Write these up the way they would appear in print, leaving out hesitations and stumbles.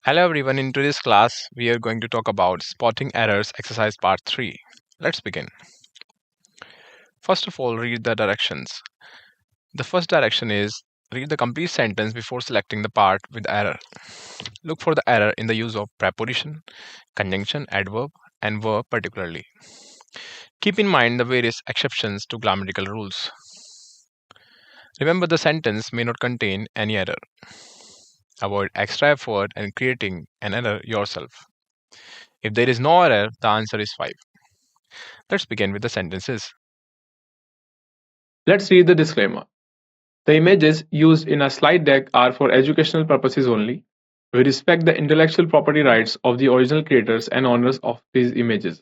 Hello everyone, in today's class we are going to talk about spotting errors exercise part 3. Let's begin. First of all, read the directions. The first direction is read the complete sentence before selecting the part with error. Look for the error in the use of preposition, conjunction, adverb and verb particularly. Keep in mind the various exceptions to grammatical rules. Remember the sentence may not contain any error. Avoid extra effort and creating an error yourself. If there is no error, the answer is 5. Let's begin with the sentences. Let's read the disclaimer. The images used in a slide deck are for educational purposes only. We respect the intellectual property rights of the original creators and owners of these images.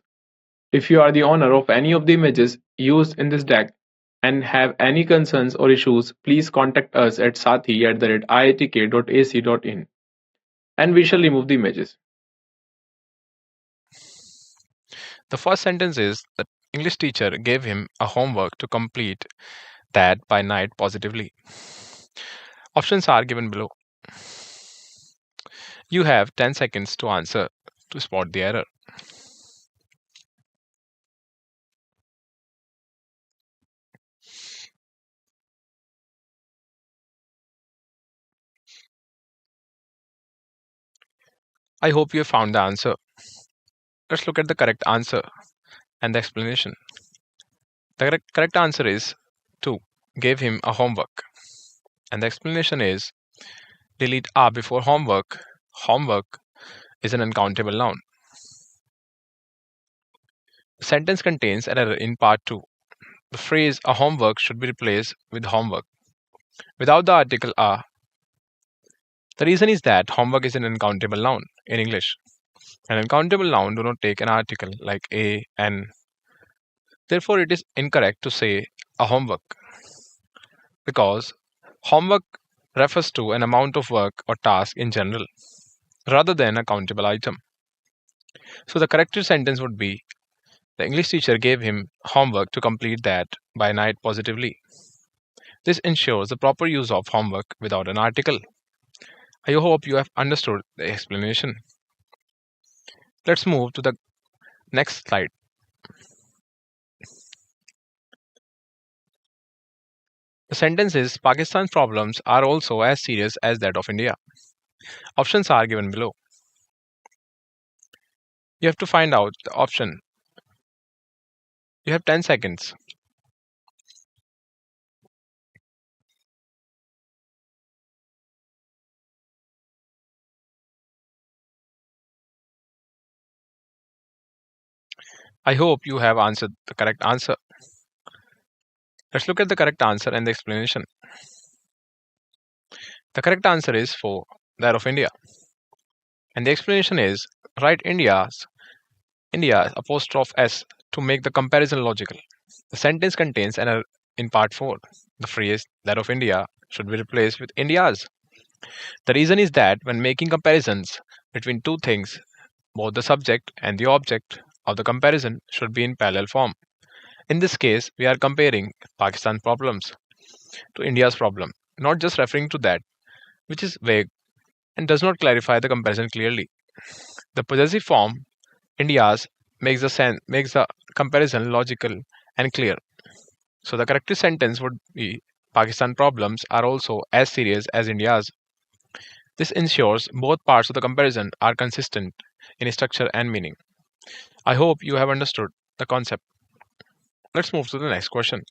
If you are the owner of any of the images used in this deck and have any concerns or issues, please contact us at sathee@iitk.ac.in and we shall remove the images. The first sentence is the English teacher gave him a homework to complete that by night positively. Options are given below. You have 10 seconds to answer to spot the error. I hope you have found the answer. Let's look at the correct answer and the explanation. The correct answer is 2. Gave him a homework. And the explanation is delete a before homework. Homework is an uncountable noun. The sentence contains an error in part 2. The phrase a homework should be replaced with homework without the article a. The reason is that homework is an uncountable noun in English. An uncountable noun do not take an article like a, an. Therefore, it is incorrect to say a homework because homework refers to an amount of work or task in general rather than a countable item. So the correct sentence would be the English teacher gave him homework to complete that by night positively. This ensures the proper use of homework without an article. I hope you have understood the explanation. Let's move to the next slide. The sentence is Pakistan's problems are also as serious as that of India. Options are given below. You have to find out the option. You have 10 seconds. I hope you have answered the correct answer. Let's look at the correct answer and the explanation. The correct answer is 4, that of India. And the explanation is write India apostrophe s to make the comparison logical. The sentence contains an error in part 4. The phrase that of India should be replaced with India's. The reason is that when making comparisons between two things, both the subject and the object of the comparison should be in parallel form. In this case, we are comparing Pakistan's problems to India's problem, not just referring to that, which is vague and does not clarify the comparison clearly. The possessive form India's makes the comparison logical and clear. So the correct sentence would be Pakistan problems are also as serious as India's. This ensures both parts of the comparison are consistent in structure and meaning. I hope you have understood the concept. Let's move to the next question.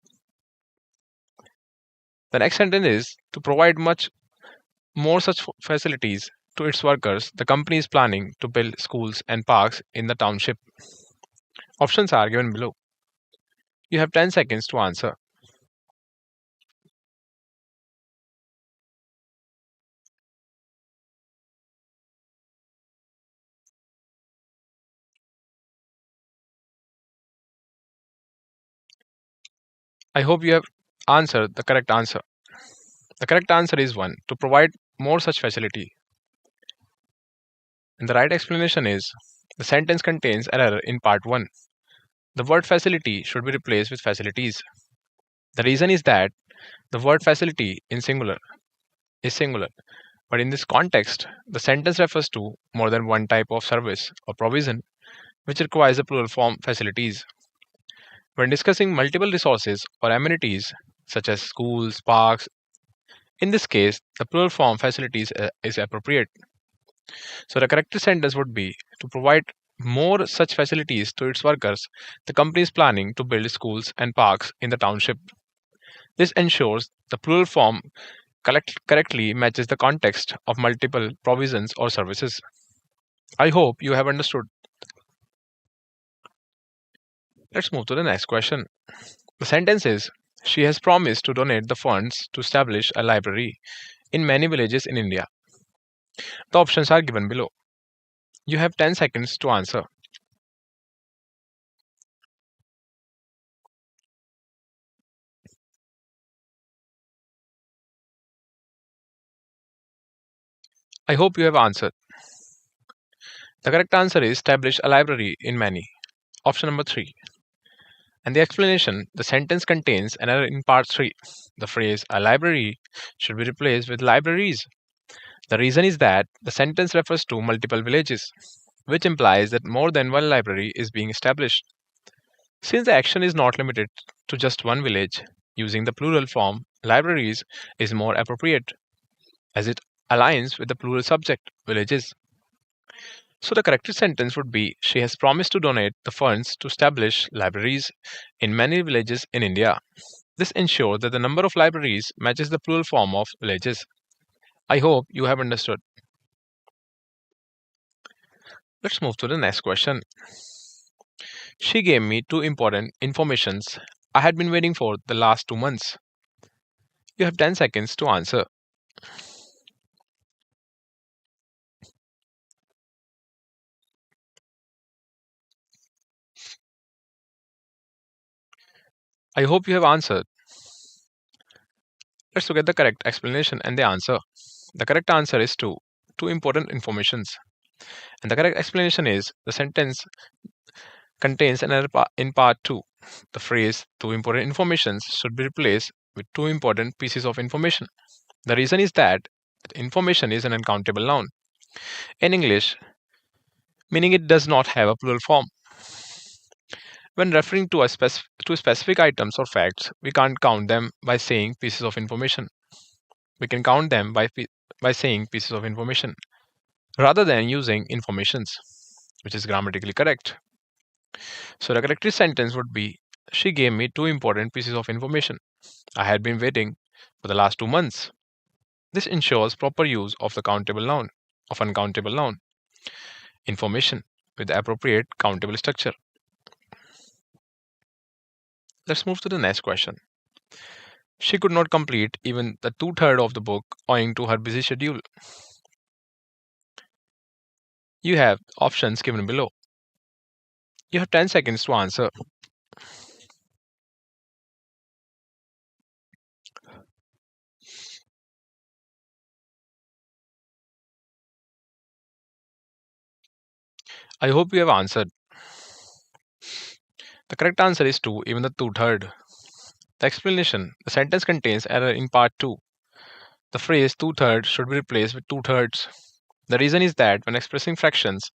The next sentence is to provide much more such facilities to its workers, the company is planning to build schools and parks in the township. Options are given below. You have 10 seconds to answer. I hope you have answered the correct answer. The correct answer is 1, to provide more such facility. And the right explanation is the sentence contains an error in part 1. The word facility should be replaced with facilities. The reason is that the word facility in singular is singular, But in this context, the sentence refers to more than one type of service or provision which requires the plural form facilities. When discussing multiple resources or amenities such as schools, parks, in this case, the plural form facilities is appropriate. So the correct sentence would be to provide more such facilities to its workers. The company is planning to build schools and parks in the township. This ensures the plural form correctly matches the context of multiple provisions or services. I hope you have understood. Let's move to the next question. The sentence is she has promised to donate the funds to establish a library in many villages in India. The options are given below. You have 10 seconds to answer. I hope you have answered. The correct answer is establish a library in many. Option number 3. And the explanation, the sentence contains an error in part 3. The phrase a library should be replaced with libraries. The reason is that the sentence refers to multiple villages, which implies that more than one library is being established. Since the action is not limited to just one village, using the plural form libraries is more appropriate as it aligns with the plural subject villages. So the correct sentence would be she has promised to donate the funds to establish libraries in many villages in India. This ensures that the number of libraries matches the plural form of villages. I hope you have understood. Let's move to the next question. She gave me two important informations I had been waiting for the last 2 months. You have 10 seconds to answer. I hope you have answered. Let's look at the correct explanation and the answer. The correct answer is two important informations. And the correct explanation is the sentence contains an error in part 2. The phrase two important informations should be replaced with two important pieces of information. The reason is that information is an uncountable noun in English, meaning it does not have a plural form. When referring to to specific items or facts, we can't count them by saying pieces of information. We can count them by saying pieces of information rather than using informations, which is grammatically correct. So the correct sentence would be she gave me two important pieces of information. I had been waiting for the last 2 months. This ensures proper use of the uncountable noun, information with the appropriate countable structure. Let's move to the next question. She could not complete even the two-thirds of the book owing to her busy schedule. You have options given below. You have 10 seconds to answer. I hope you have answered. The correct answer is 2, even the two-thirds. The explanation, the sentence contains error in part 2. The phrase two-thirds should be replaced with two-thirds. The reason is that when expressing fractions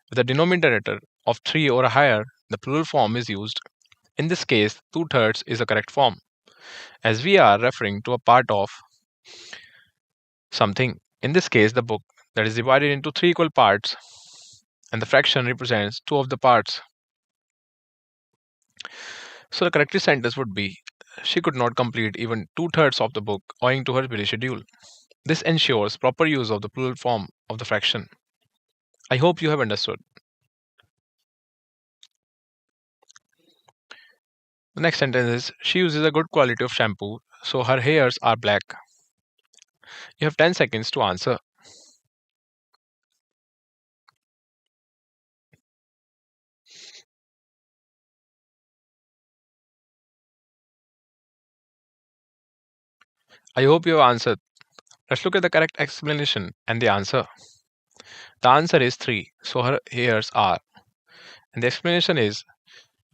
with a denominator of 3 or higher, the plural form is used. In this case, two-thirds is the correct form, as we are referring to a part of something. In this case, the book that is divided into 3 equal parts, and the fraction represents 2 of the parts. So the correct sentence would be she could not complete even two-thirds of the book owing to her busy schedule. This ensures proper use of the plural form of the fraction. I hope you have understood. The next sentence is she uses a good quality of shampoo, so her hairs are black. You have 10 seconds to answer. I hope you have answered. Let's look at the correct explanation and the answer. The answer is 3, so her hairs are. And the explanation is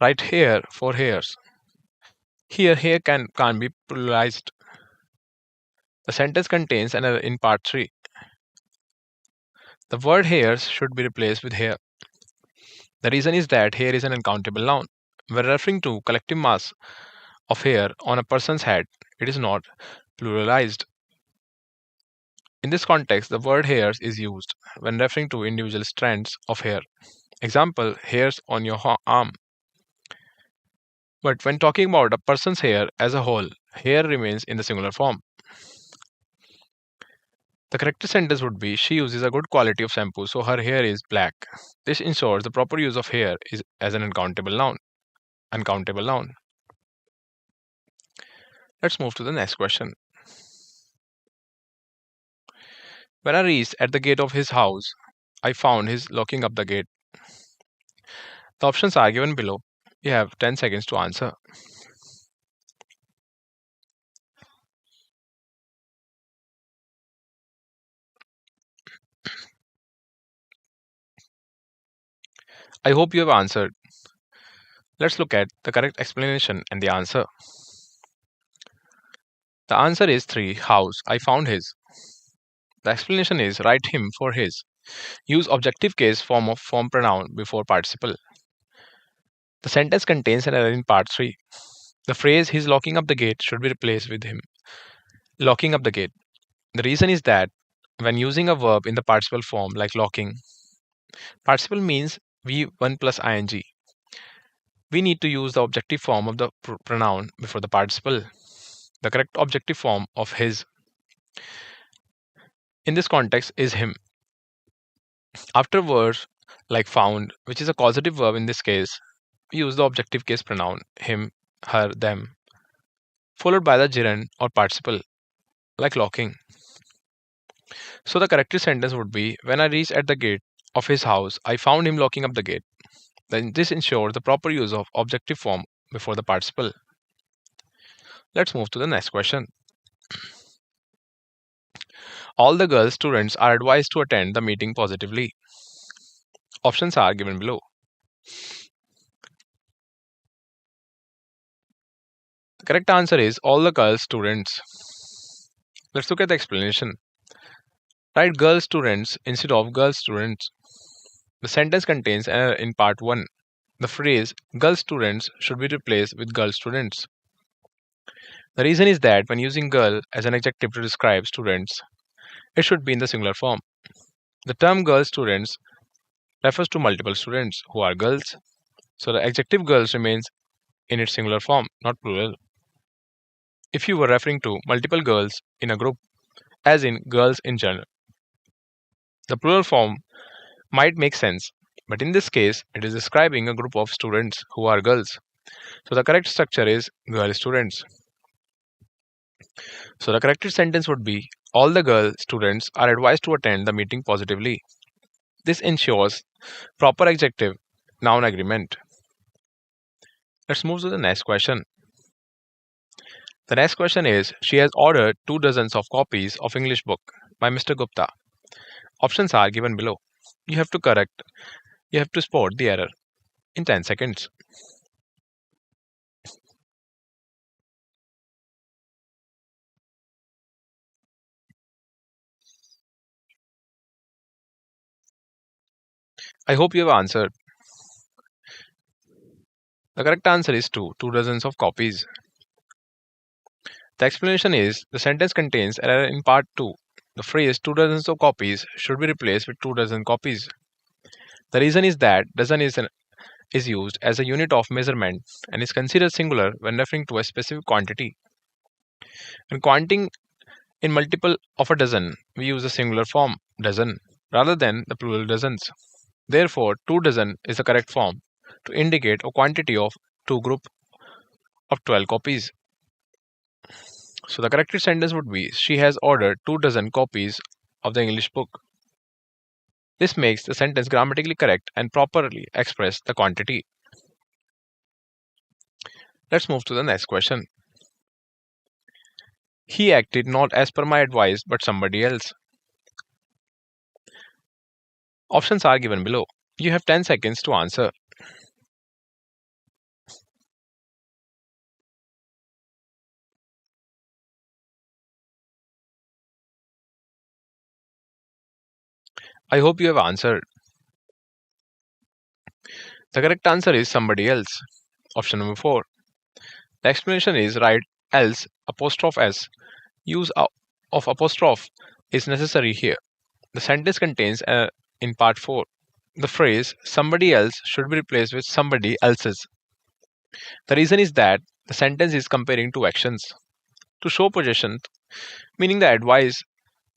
right hair for hairs. Here, hair can't be pluralized. The sentence contains an error in part 3. The word hairs should be replaced with hair. The reason is that hair is an uncountable noun. When referring to collective mass of hair on a person's head, it is not pluralized. In this context, the word hairs is used when referring to individual strands of hair. Example, hairs on your arm. But when talking about a person's hair as a whole, hair remains in the singular form. The correct sentence would be, she uses a good quality of shampoo, so her hair is black. This ensures the proper use of hair is as an uncountable noun. Uncountable noun. Let's move to the next question. When I reached at the gate of his house, I found his locking up the gate. The options are given below. You have 10 seconds to answer. I hope you have answered. Let's look at the correct explanation and the answer. The answer is 3. House. I found his. The explanation is write him for his. Use objective case form of form pronoun before participle. The sentence contains an error in part 3. The phrase he's locking up the gate should be replaced with him locking up the gate. The reason is that when using a verb in the participle form like locking, participle means V1 plus ing. We need to use the objective form of the pronoun before the participle. The correct objective form of his in this context is him. After words like found, which is a causative verb in this case, we use the objective case pronoun him, her, them, followed by the gerund or participle like locking. So the correct sentence would be, when I reached at the gate of his house, I found him locking up the gate. Then this ensures the proper use of objective form before the participle. Let's move to the next question. All the girl students are advised to attend the meeting positively. Options are given below. The correct answer is all the girl students. Let's look at the explanation. Write girl students instead of girl students. The sentence contains an error in part 1. The phrase girl students should be replaced with girl students. The reason is that when using girl as an adjective to describe students, it should be in the singular form. The term girl students refers to multiple students who are girls, so the adjective girls remains in its singular form, not plural. If you were referring to multiple girls in a group, as in girls in general, the plural form might make sense, but in this case, it is describing a group of students who are girls. So the correct structure is girl students. So the correct sentence would be, all the girl students are advised to attend the meeting positively. This ensures proper adjective noun agreement. Let's move to the next question. The next question is, she has ordered 2 dozens of copies of English book by Mr. Gupta. Options are given below. You have to spot the error in 10 seconds. I hope you have answered. The correct answer is 2 dozens of copies. The explanation is, the sentence contains error in part 2. The phrase 2 dozens of copies should be replaced with 2 dozen copies. The reason is that dozen is used as a unit of measurement and is considered singular when referring to a specific quantity. When counting in multiple of a dozen, we use the singular form dozen rather than the plural dozens. Therefore, 2 dozen is the correct form to indicate a quantity of 2 group of 12 copies. So the correct sentence would be, she has ordered 2 dozen copies of the English book. This makes the sentence grammatically correct and properly express the quantity. Let's move to the next question. He acted not as per my advice but somebody else. Options are given below. You have 10 seconds to answer. I hope you have answered. The correct answer is somebody else. Option number 4. The explanation is write else apostrophe s. Use of apostrophe is necessary here. The sentence contains in part 4 the phrase somebody else should be replaced with somebody else's. The reason is that the sentence is comparing two actions. To show possession, meaning the advice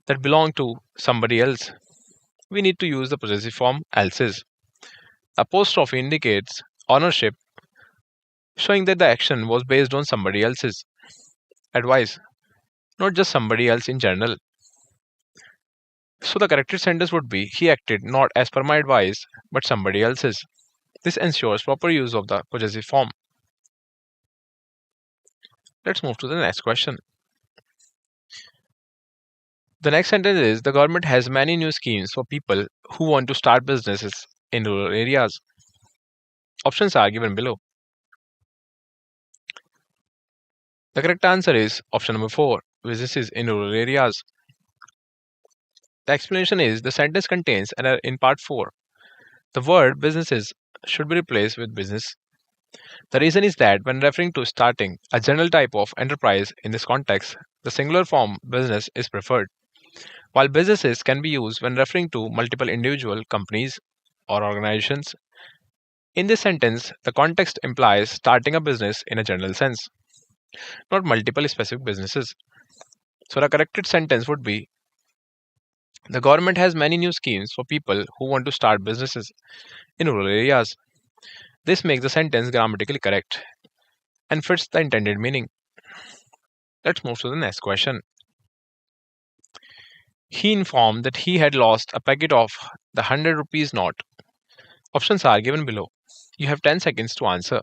that belong to somebody else, we need to use the possessive form else's. Apostrophe indicates ownership, showing that the action was based on somebody else's advice, not just somebody else in general. So the corrected sentence would be he acted not as per my advice but somebody else's. This ensures proper use of the possessive form. Let's move to the next question. The next sentence is the government has many new schemes for people who want to start businesses in rural areas. Options are given below. The correct answer is option number 4, businesses in rural areas. The explanation is the sentence contains an error in part 4. The word businesses should be replaced with business. The reason is that when referring to starting a general type of enterprise in this context, the singular form business is preferred, while businesses can be used when referring to multiple individual companies or organizations. In this sentence, the context implies starting a business in a general sense, not multiple specific businesses. So the corrected sentence would be the government has many new schemes for people who want to start businesses in rural areas. This makes the sentence grammatically correct and fits the intended meaning. Let's move to the next question. He informed that he had lost a packet of the 100 rupees note. Options are given below. You have 10 seconds to answer.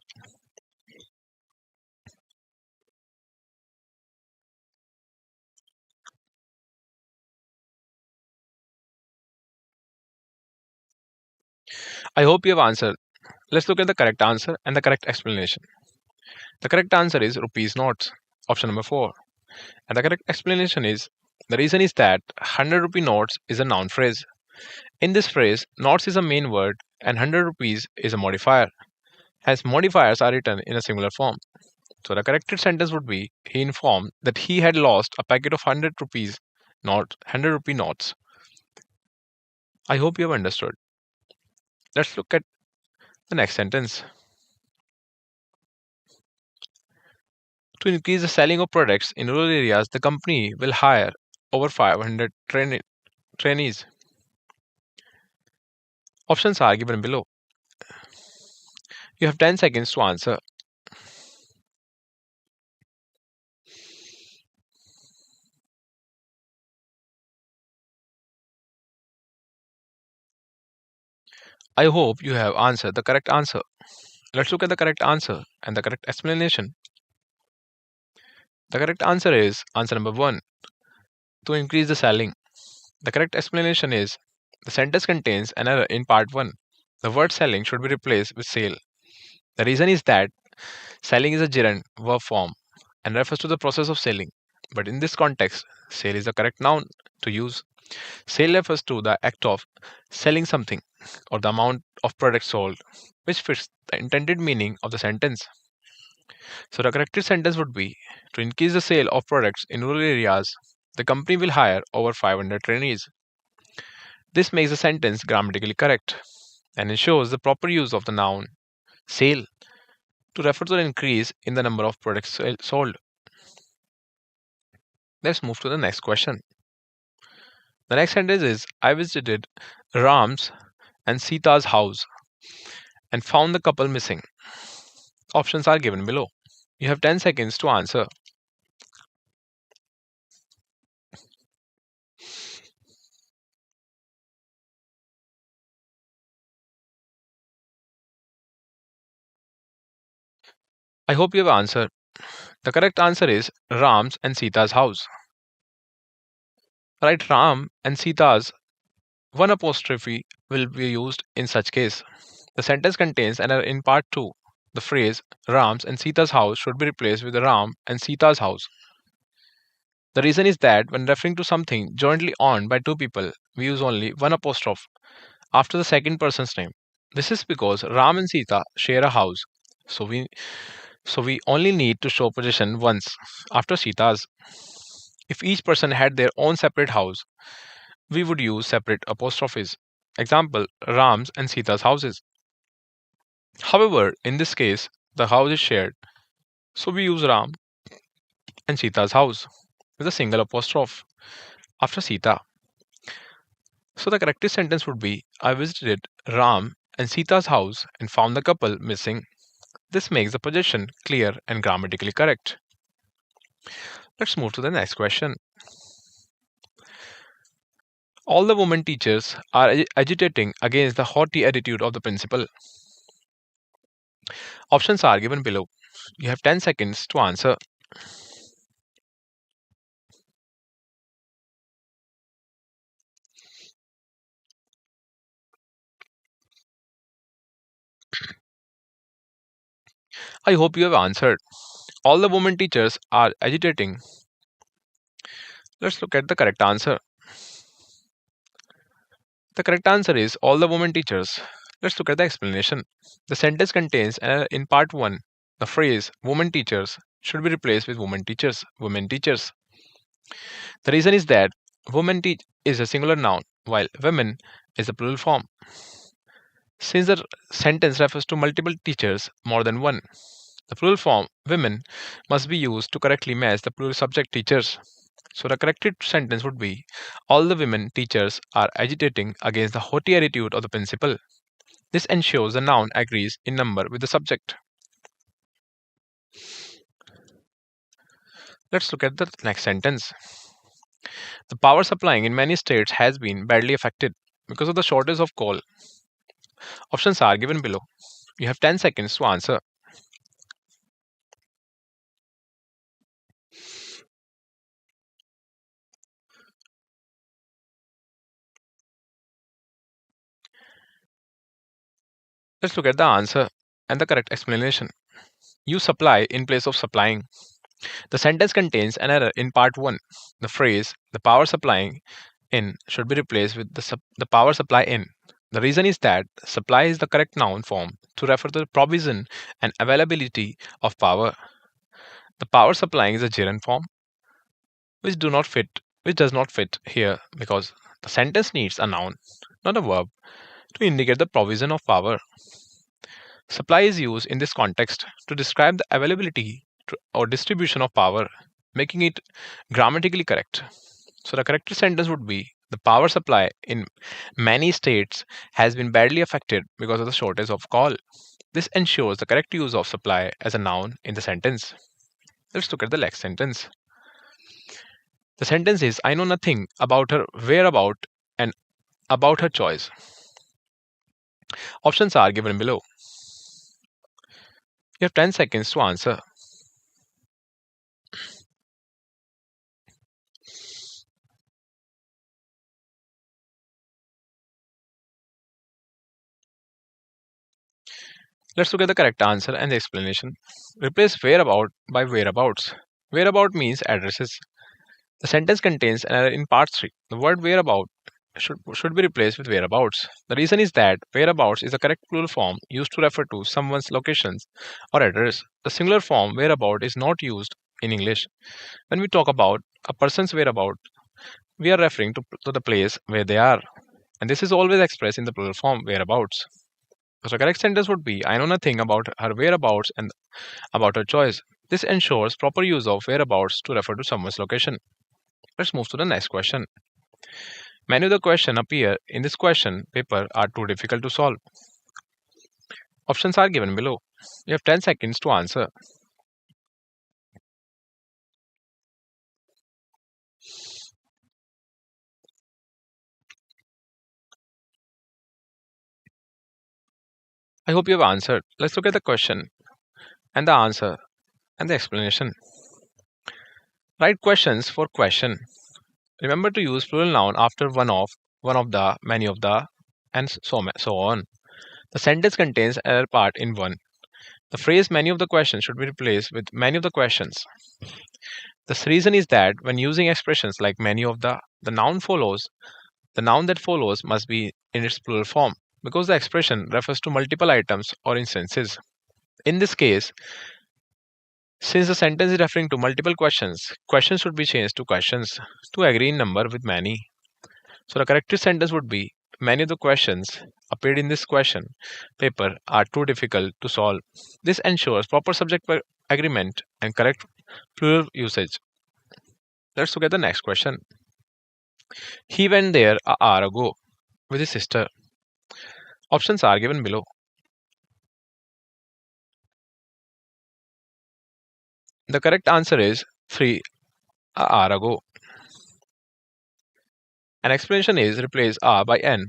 I hope you have answered. Let's look at the correct answer and the correct explanation. The correct answer is rupees notes, option number 4. And the correct explanation is the reason is that 100 rupee notes is a noun phrase. In this phrase, notes is a main word and 100 rupees is a modifier. Hence, modifiers are written in a singular form. So the corrected sentence would be he informed that he had lost a packet of 100 rupees not 100 rupee notes. I hope you have understood. Let's look at the next sentence. To increase the selling of products in rural areas, the company will hire over 500 trainees. Options are given below. You have 10 seconds to answer. I hope you have answered the correct answer. Let's look at the correct answer and the correct explanation. The correct answer is answer number 1, to increase the selling. The correct explanation is the sentence contains an error in part 1. The word selling should be replaced with sale. The reason is that selling is a gerund verb form and refers to the process of selling. But in this context, sale is the correct noun to use. Sale refers to the act of selling something or the amount of products sold, which fits the intended meaning of the sentence. So the corrected sentence would be to increase the sale of products in rural areas, the company will hire over 500 trainees. This makes the sentence grammatically correct and ensures the proper use of the noun sale to refer to the increase in the number of products sold. Let's move to the next question. The next sentence is I visited Ram's and Sita's house and found the couple missing. Options are given below. You have 10 seconds to answer. I hope you have answered. The correct answer is Ram's and Sita's house. Write Ram and Sita's. One apostrophe will be used in such case. The sentence contains an error in part 2. The phrase Ram's and Sita's house should be replaced with Ram and Sita's house. The reason is that when referring to something jointly owned by two people, we use only one apostrophe after the second person's name. This is because Ram and Sita share a house. So we only need to show position once after Sita's. If each person had their own separate house, we would use separate apostrophes. Example, Ram's and Sita's houses. However, in this case, the house is shared, so we use Ram and Sita's house with a single apostrophe after Sita. So the correct sentence would be I visited Ram and Sita's house and found the couple missing. This makes the position clear and grammatically correct. Let's move to the next question. All the women teachers are agitating against the haughty attitude of the principal. Options are given below. You have 10 seconds to answer. I hope you have answered. All the women teachers are agitating. Let's look at the correct answer. The correct answer is all the women teachers. Let's look at the explanation. The sentence contains in part 1 the phrase women teachers should be replaced with women teachers, women teachers. The reason is that women teach is a singular noun while women is a plural form. Since the sentence refers to multiple teachers more than one, the plural form women must be used to correctly match the plural subject teachers. So the corrected sentence would be all the women teachers are agitating against the haughty attitude of the principal. This ensures the noun agrees in number with the subject. Let's look at the next sentence. The power supplying in many states has been badly affected because of the shortage of coal. Options are given below. You have 10 seconds to answer. Let's look at the answer and the correct explanation. Use supply in place of supplying. The sentence contains an error in part 1. The phrase the power supplying in should be replaced with the power supply in. The reason is that supply is the correct noun form to refer to the provision and availability of power. The power supplying is a gerund form which does not fit here because the sentence needs a noun, not a verb, to indicate the provision of power. Supply is used in this context to describe the availability or distribution of power, making it grammatically correct. So the correct sentence would be the power supply in many states has been badly affected because of the shortage of coal. This ensures the correct use of supply as a noun in the sentence. Let's look at the next sentence. The sentence is I know nothing about her whereabout and about her choice. Options are given below. You have 10 seconds to answer. Let's look at the correct answer and the explanation. Replace whereabout by whereabouts. Whereabout means addresses. The sentence contains an error in part 3. The word whereabout should be replaced with whereabouts. The reason is that whereabouts is the correct plural form used to refer to someone's locations or address. The singular form whereabout is not used in English. When we talk about a person's whereabout, we are referring to the place where they are. And this is always expressed in the plural form whereabouts. So the correct sentence would be I know nothing about her whereabouts and about her choice. This ensures proper use of whereabouts to refer to someone's location. Let's move to the next question. Many of the questions appear in this question paper are too difficult to solve. Options are given below. You have 10 seconds to answer. I hope you have answered. Let's look at the question and the answer and the explanation. Write questions for question. Remember to use plural noun after one of the, many of the, and so on. The sentence contains error part in 1. The phrase many of the questions should be replaced with many of the questions. The reason is that when using expressions like many of the noun follows The noun that follows must be in its plural form because the expression refers to multiple items or instances. In this case, since the sentence is referring to multiple questions, questions should be changed to questions to agree in number with many. So the corrected sentence would be many of the questions appeared in this question paper are too difficult to solve. This ensures proper subject agreement and correct plural usage. Let's look at the next question. He went there a hour ago with his sister. Options are given below. The correct answer is 3 a hour ago. An explanation is replace a by n.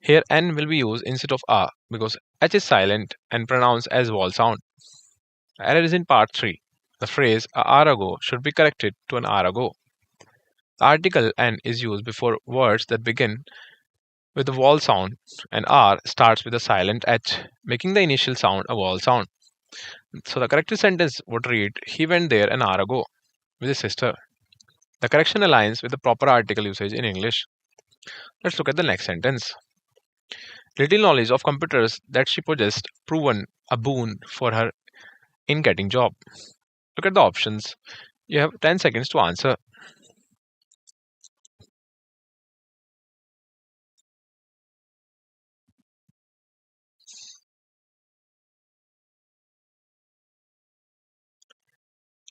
Here n will be used instead of a because h is silent and pronounced as vowel sound. Error is in part 3. The phrase a hour ago should be corrected to an hour ago. The article n is used before words that begin with a vowel sound and r starts with a silent h, making the initial sound a vowel sound. So the corrected sentence would read he went there an hour ago with his sister. The correction aligns with the proper article usage in English. Let's look at the next sentence. Little knowledge of computers that she possessed proven a boon for her in getting job. Look at the options. You have 10 seconds to answer.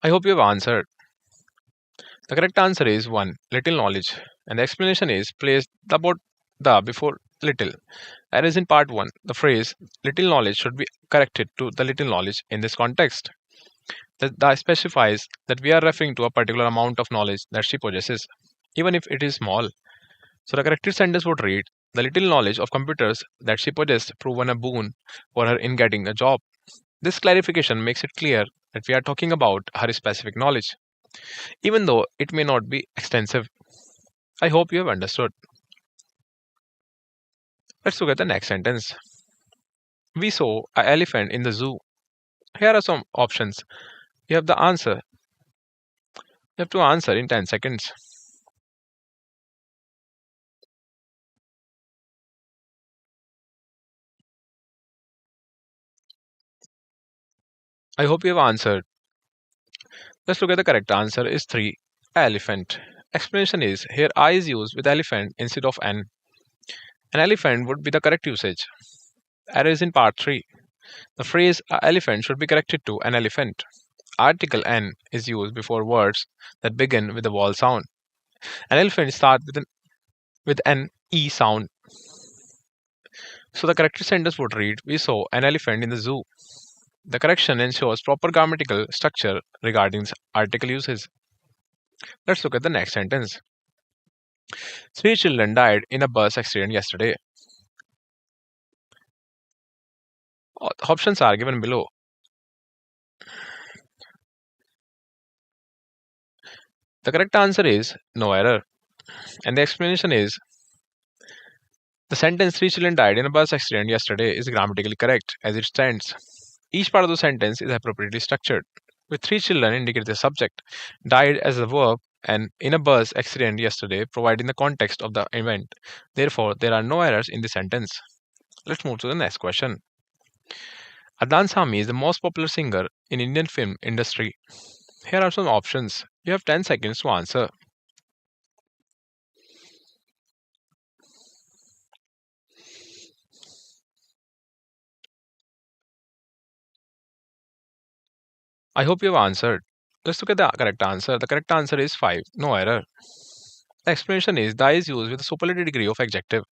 I hope you have answered. The correct answer is 1. Little knowledge. And the explanation is place the before little. That is in part 1. The phrase little knowledge should be corrected to the little knowledge in this context. That specifies that we are referring to a particular amount of knowledge that she possesses, even if it is small. So the corrected sentence would read the little knowledge of computers that she possessed proven a boon for her in getting a job. This clarification makes it clear that we are talking about her specific knowledge, even though it may not be extensive. I hope you have understood. Let's look at the next sentence. We saw an elephant in the zoo. Here are some options. You have the answer. You have to answer in 10 seconds. I hope you have answered. Let's look at the correct answer is 3. Elephant. Explanation is here I is used with elephant instead of n. An elephant would be the correct usage. Error is in part 3. The phrase a elephant should be corrected to an elephant. Article n is used before words that begin with a vowel sound. An elephant starts with an e sound. So the correct sentence would read we saw an elephant in the zoo. The correction ensures proper grammatical structure regarding article uses. Let's look at the next sentence. 3 children died in a bus accident yesterday. Options are given below. The correct answer is no error. And the explanation is the sentence 3 children died in a bus accident yesterday is grammatically correct as it stands. Each part of the sentence is appropriately structured, with 3 children indicating the subject, died as a verb, and in a bus accident yesterday providing the context of the event. Therefore, there are no errors in the sentence. Let's move to the next question. Adnan Sami is the most popular singer in Indian film industry. Here are some options. You have 10 seconds to answer. I hope you have answered. Let's look at the correct answer. The correct answer is 5. No error. The explanation is the is used with a superlative degree of adjective.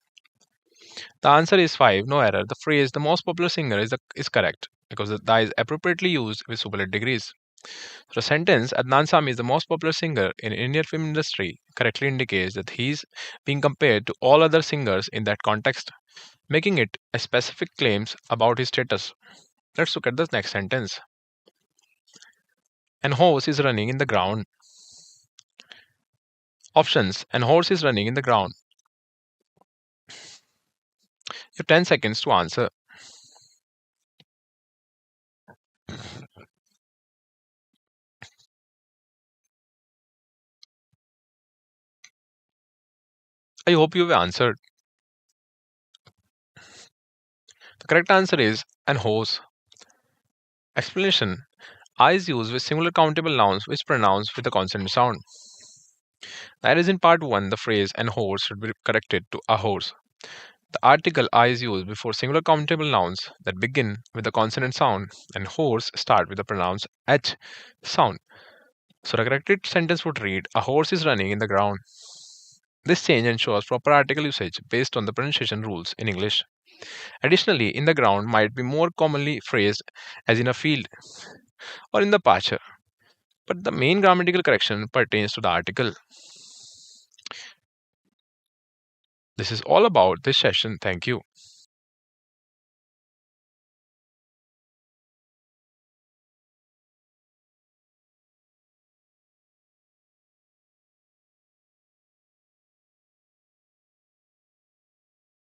The answer is 5. No error. The phrase the most popular singer is correct because the is appropriately used with superlative degrees. So the sentence Adnan Sami is the most popular singer in Indian film industry correctly indicates that he is being compared to all other singers in that context, making it a specific claims about his status. Let's look at the next sentence. An horse is running in the ground. Options. An horse is running in the ground. You have 10 seconds to answer. I hope you have answered. The correct answer is an horse. Explanation: I is used with singular countable nouns which pronounce with a consonant sound. That is, in part 1, the phrase an horse should be corrected to a horse. The article I is used before singular countable nouns that begin with a consonant sound, and horse start with the pronounced H sound. So the corrected sentence would read: a horse is running in the ground. This change ensures proper article usage based on the pronunciation rules in English. Additionally, in the ground might be more commonly phrased as in a field or in the pasture, but the main grammatical correction pertains to the article. This is all about this session. Thank you.